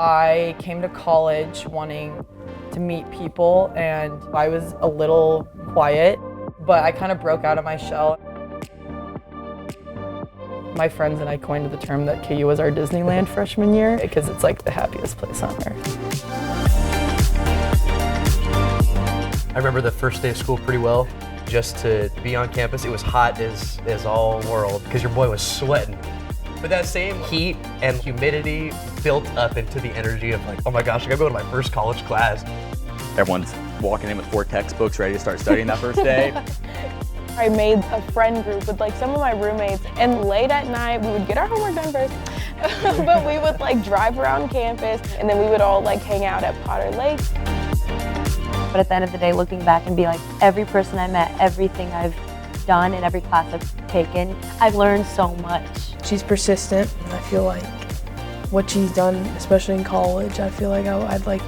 I came to college wanting to meet people, and I was a little quiet, but I kind of broke out of my shell. My friends and I coined the term that KU was our Disneyland freshman year because it's like the happiest place on earth. I remember the first day of school pretty well. Just to be on campus, it was hot as all world because your boy was sweating. But that same heat and humidity built up into the energy of like, oh my gosh, I gotta go to my first college class. Everyone's walking in with 4 textbooks ready to start studying that first day. I made a friend group with like some of my roommates, and late at night we would get our homework done first, but we would like drive around campus, and then we would all like hang out at Potter Lake. But at the end of the day, looking back and be like, every person I met, everything I've done in every class I've taken, I've learned so much. She's persistent, and I feel like what she's done, especially in college, I feel like I'd like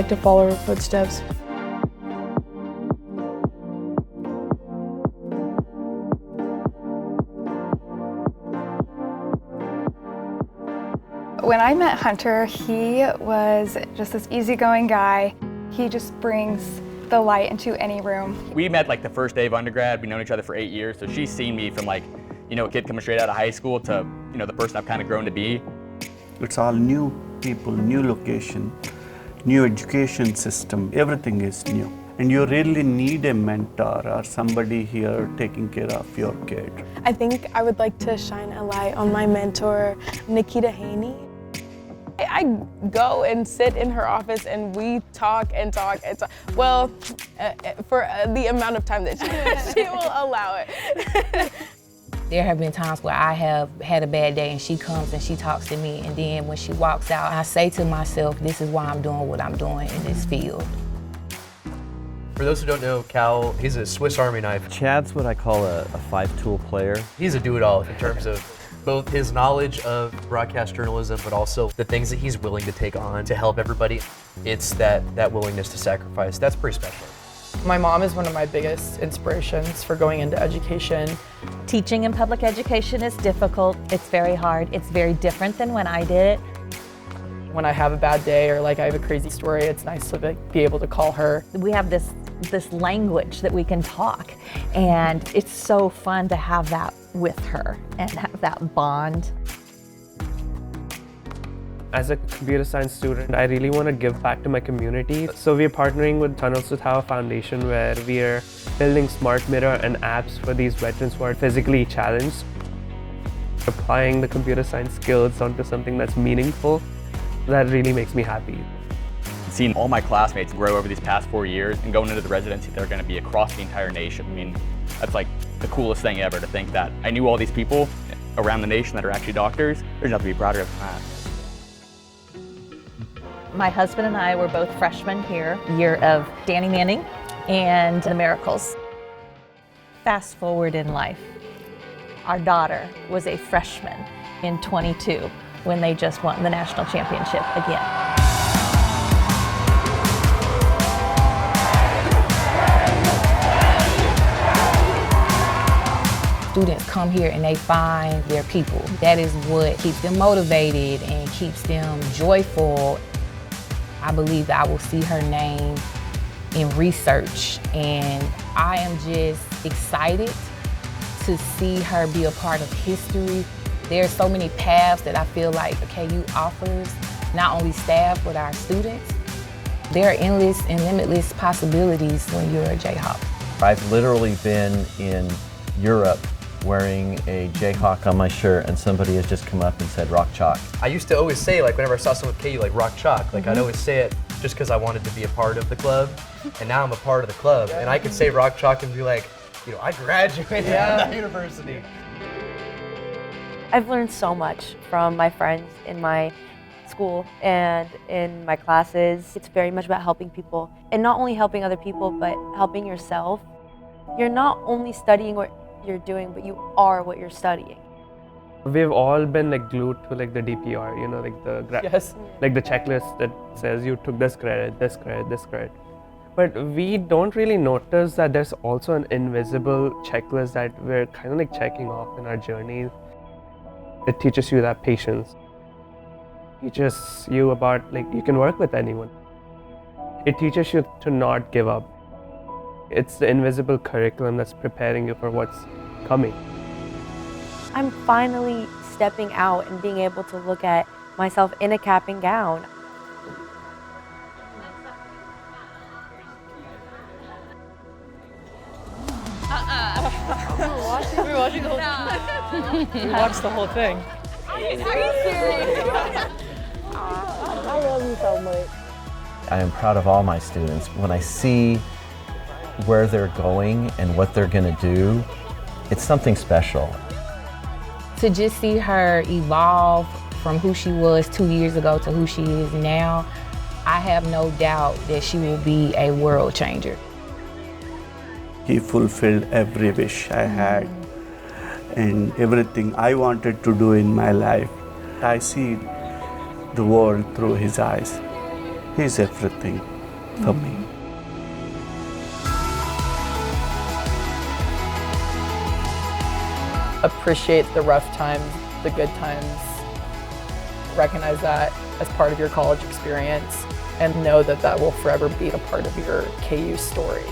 to follow her footsteps. When I met Hunter, he was just this easygoing guy. He just brings the light into any room. We met like the first day of undergrad. We've known each other for 8 years, so she's seen me from like, a kid coming straight out of high school to, the person I've kind of grown to be. It's all new people, new location, new education system, everything is new. And you really need a mentor or somebody here taking care of your kid. I think I would like to shine a light on my mentor, Nikita Haney. I go and sit in her office and we talk and talk and talk. Well, for the amount of time that she will allow it. There have been times where I have had a bad day and she comes and she talks to me, and then when she walks out, I say to myself, this is why I'm doing what I'm doing in this field. For those who don't know, Cal, he's a Swiss Army knife. Chad's what I call a 5-tool player. He's a do-it-all in terms of both his knowledge of broadcast journalism, but also the things that he's willing to take on to help everybody. It's that willingness to sacrifice. That's pretty special. My mom is one of my biggest inspirations for going into education. Teaching in public education is difficult. It's very hard. It's very different than when I did it. When I have a bad day or like I have a crazy story, it's nice to be able to call her. We have this language that we can talk, and it's so fun to have that with her and have that bond. As a computer science student, I really want to give back to my community. So we're partnering with Tunnels to Tower Foundation, where we're building smart mirror and apps for these veterans who are physically challenged. Applying the computer science skills onto something that's meaningful, that really makes me happy. Seeing all my classmates grow over these past 4 years and going into the residency they're going to be across the entire nation. I mean, that's like the coolest thing ever, to think that I knew all these people around the nation that are actually doctors. There's nothing to be prouder of than that. My husband and I were both freshmen here, year of Danny Manning and the Miracles. Fast forward in life, our daughter was a freshman in 22 when they just won the national championship again. Students come here and they find their people. That is what keeps them motivated and keeps them joyful. I believe that I will see her name in research, and I am just excited to see her be a part of history. There are so many paths that I feel like KU offers, not only staff, but our students. There are endless and limitless possibilities when you're a Jayhawk. I've literally been in Europe wearing a Jayhawk on my shirt, and somebody has just come up and said rock chalk. I used to always say, like, whenever I saw someone with KU, like, rock chalk, like, I'd always say it just because I wanted to be a part of the club, and now I'm a part of the club, and I could say rock chalk and be like, I graduated from that university. I've learned so much from my friends in my school and in my classes. It's very much about helping people, and not only helping other people, but helping yourself. You're not only studying what you're doing, but you are what you're studying. We've all been like glued to like the DPR, like the checklist that says you took this credit, this credit, this credit. But we don't really notice that there's also an invisible checklist that we're kind of like checking off in our journey. It teaches you that patience. teaches you about you can work with anyone. It teaches you to not give up. It's the invisible curriculum that's preparing you for what's coming. I'm finally stepping out and being able to look at myself in a cap and gown. We were watching the whole thing. We watched the whole thing. Are you serious? I love you so much. I am proud of all my students. When I see where they're going and what they're going to do, it's something special. To just see her evolve from who she was 2 years ago to who she is now, I have no doubt that she will be a world changer. He fulfilled every wish I had and everything I wanted to do in my life. I see the world through his eyes. He's everything for me. Appreciate the rough times, the good times. Recognize that as part of your college experience and know that that will forever be a part of your KU story.